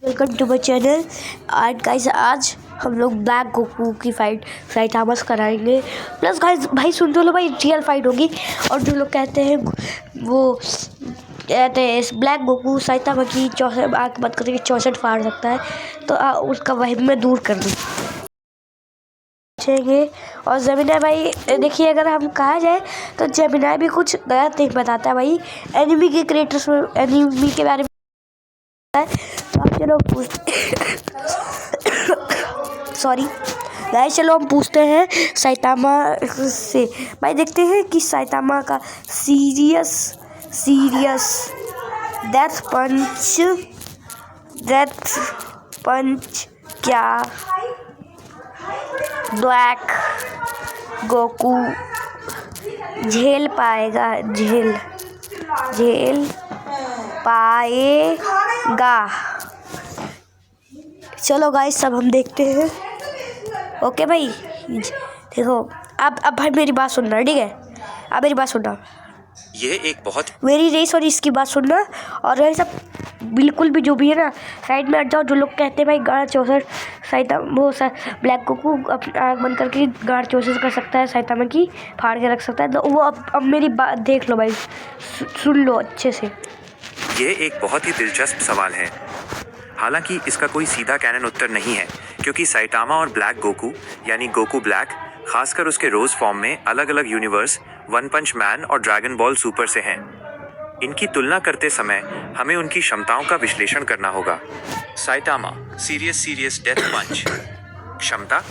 Welcome to my channel. And guys आज हम लोग ब्लैक गोकू की फाइट साइटामा से कराएंगे। प्लस गाइस भाई सुन तो लो भाई, रियल फाइट होगी। और जो लोग कहते हैं वो कहते हैं इस ब्लैक गोकू साइटामा की 64 आँख बंद करके 64 फाड़ सकता है, तो उसका वहम मैं दूर कर दूँ पूछेंगे। और जेमिनाई भाई देखिए, अगर हम कहा जाए तो जेमिनाई भी कुछ गलत नहीं बताता है भाई। एनिमी के क्रिएटर्स में एनिमी के बारे में तो आप चलो सॉरी गाइस, चलो हम पूछते हैं साइटामा से। भाई देखते हैं कि साइटामा का सीरियस डेथ पंच क्या ब्लैक गोकू झेल पाएगा। चलो गाइस सब हम देखते हैं। ओके भाई देखो, अब भाई मेरी बात सुनना, ठीक है? अब मेरी बात सुनना, ये एक बहुत मेरी रेस और इसकी बात सुनना। और भाई सब बिल्कुल भी जो भी है ना, साइड में हट जाओ। जो लोग कहते हैं भाई गार्ड 64 साइटामा वो ब्लैक गोकू अपनी आँख बंद करके गार्ड 64 कर सकता है, साइटामा की फाड़ के रख सकता है, तो वो अब मेरी बात देख लो भाई, सुन लो अच्छे से। ये एक बहुत ही दिलचस्प सवाल है। हालांकि इसका कोई सीधा कैनन उत्तर नहीं है, क्योंकि साइटामा और ब्लैक गोकू यानी गोकू ब्लैक, खासकर उसके रोज फॉर्म में अलग अलग यूनिवर्स वन पंच मैन और ड्रैगन बॉल सुपर से हैं। इनकी तुलना करते समय हमें उनकी क्षमताओं का विश्लेषण करना होगा। साइटामा सीरियस डेथ पंच क्षमता।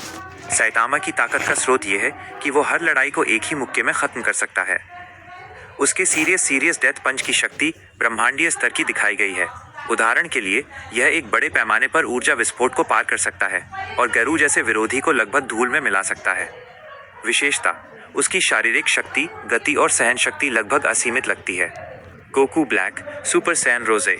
साइटामा की ताकत का स्रोत यह है कि वो हर लड़ाई को एक ही मुक्के में खत्म कर सकता है। उसके सीरियस डेथ पंच की शक्ति ब्रह्मांडीय स्तर की दिखाई गई है। उदाहरण के लिए, यह एक बड़े पैमाने पर ऊर्जा विस्फोट को पार कर सकता है और गरु जैसे विरोधी को लगभग धूल में मिला सकता है। विशेषता, उसकी शारीरिक शक्ति, गति और सहन शक्ति लगभग असीमित लगती है। गोकू ब्लैक सुपर सैयन रोजे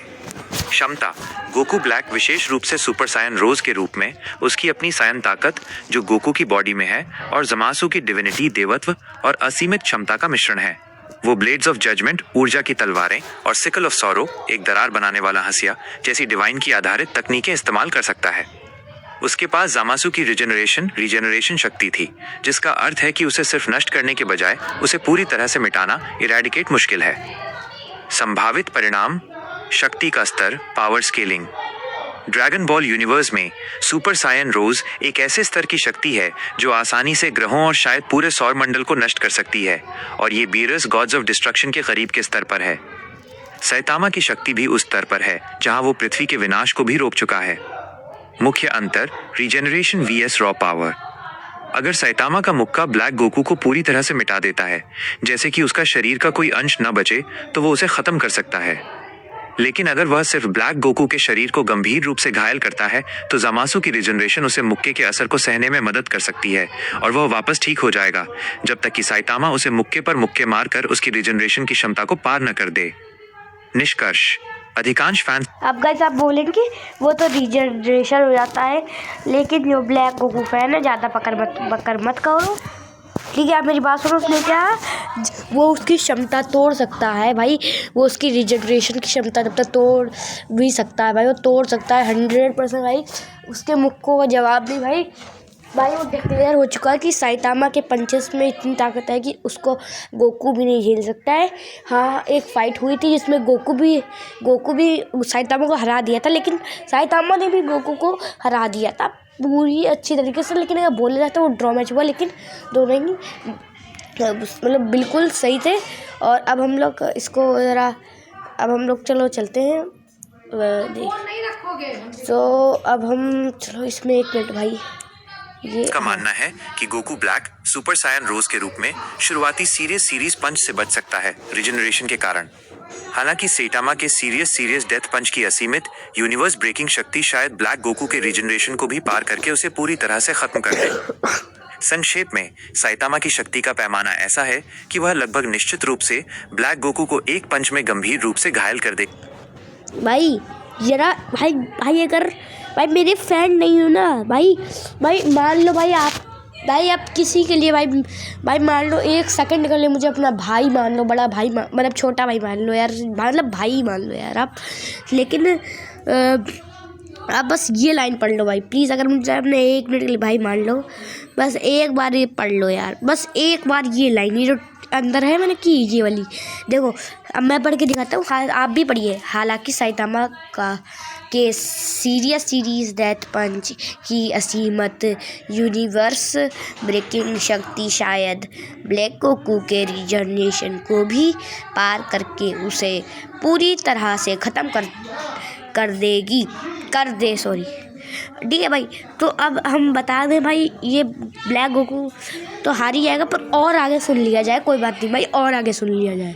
क्षमता। गोकू ब्लैक विशेष रूप से सुपर सायन रोज के रूप में उसकी अपनी सायन ताकत जो गोकू की बॉडी में है और जमासु की डिविनिटी देवत्व और असीमित क्षमता का मिश्रण है। वो ब्लेड्स ऑफ जजमेंट ऊर्जा की तलवारें और सिकल ऑफ सॉरो एक दरार बनाने वाला हंसिया जैसी डिवाइन की आधारित तकनीकें इस्तेमाल कर सकता है। उसके पास जामासु की रीजनरेशन शक्ति थी, जिसका अर्थ है कि उसे सिर्फ नष्ट करने के बजाय उसे पूरी तरह से मिटाना इरेडिकेट मुश्किल है। संभावित परिणाम, शक्ति का स्तर, power scaling. Dragon ball universe में सुपर सायन रोज एक ऐसे स्तर की शक्ति है जो आसानी से ग्रहों और शायद पूरे सौर मंडल को नष्ट कर सकती है, और ये बीरस गॉड्स ऑफ डिस्ट्रक्शन के करीब के स्तर पर है। साइटामा की शक्ति भी उस स्तर पर है जहां वो पृथ्वी के विनाश को भी रोक चुका है। मुख्य अंतर, रीजेनरेशन vs रॉ पावर। अगर साइटामा का मुक्का ब्लैक गोकू को पूरी तरह से मिटा देता है, जैसे कि उसका शरीर का कोई अंश न बचे, तो वो उसे खत्म कर सकता है। लेकिन अगर वह सिर्फ ब्लैक गोकू के शरीर को गंभीर रूप से घायल करता है, तो जामासु की रिजनरेशन उसे मुक्के के असर को सहने में मदद कर सकती है और वह वापस ठीक हो जाएगा, जब तक कि साइटामा उसे मुक्के पर मुक्के मारकर उसकी रिजनरेशन की क्षमता को पार न कर दे। निष्कर्ष, अधिकांश फैन अब गाइस आप बोलेंगे वो तो रीजनरेशन हो जाता है, लेकिन जो ब्लैक गोकू फैन है ज़्यादा पकड़ मत करो, ठीक है? आप मेरी बात सुनो। उसने क्या, वो उसकी क्षमता तोड़ सकता है भाई, वो उसकी रिजनरेशन की क्षमता तब तक तोड़ भी सकता है भाई, वो तोड़ सकता है 100% भाई। उसके मुक्कों का जवाब नहीं भाई वो डिक्लेयर हो चुका है कि साइटामा के पंचेस में इतनी ताकत है कि उसको गोकू भी नहीं झेल सकता है। हाँ, एक फाइट हुई थी जिसमें गोकू भी साइटामा को हरा दिया था, लेकिन साइटामा ने भी गोकू को हरा दिया था पूरी अच्छी तरीके से। लेकिन अगर बोला जाता है वो ड्रॉ मैच हुआ, लेकिन दोनों ही मतलब बिल्कुल सही थे। और अब हम लोग इसको ज़रा, अब हम लोग चलो चलते हैं। तो अब हम चलो इसमें एक मिनट भाई, का मानना है कि गोकू ब्लैक सुपर सायन रोज के रूप में शुरुआती सीरीज पंच से बच सकता है रिजनरेशन के कारण। हालांकि साइटामा के सीरियस डेथ पंच की असीमित यूनिवर्स ब्रेकिंग शक्ति शायद ब्लैक गोकू के रिजनरेशन को भी पार करके उसे पूरी तरह से खत्म कर दे। संक्षेप में, साइटामा की शक्ति का पैमाना ऐसा है कि वह लगभग निश्चित रूप से ब्लैक गोकू को एक पंच में गंभीर रूप से घायल कर दे। भाई जरा भाई अगर भाई मेरे फैन नहीं हो ना भाई मान लो भाई आप किसी के लिए भाई मान लो, एक सेकंड के लिए मुझे अपना भाई मान लो, बड़ा भाई मतलब छोटा भाई मान लो यार, मतलब भाई मान लो यार आप। लेकिन आप बस ये लाइन पढ़ लो भाई प्लीज़, अगर मुझे आपने 1 मिनट के लिए भाई मान लो, बस एक बार ये पढ़ लो यार, बस एक बार ये लाइन, ये जो अंदर है मैंने की ये वाली, देखो अब मैं पढ़ के दिखाता हूँ, आप भी पढ़िए। हालांकि साइतामा का के सीरीज डेथ पंच की असीमत यूनिवर्स ब्रेकिंग शक्ति शायद ब्लैक गोकू के रीजनरेशन को भी पार करके उसे पूरी तरह से ख़त्म कर दे सॉरी। ठीक है भाई, तो अब हम बता दें भाई, ये ब्लैक गोकू तो हार ही जाएगा, पर और आगे सुन लिया जाए, कोई बात नहीं भाई, और आगे सुन लिया जाए।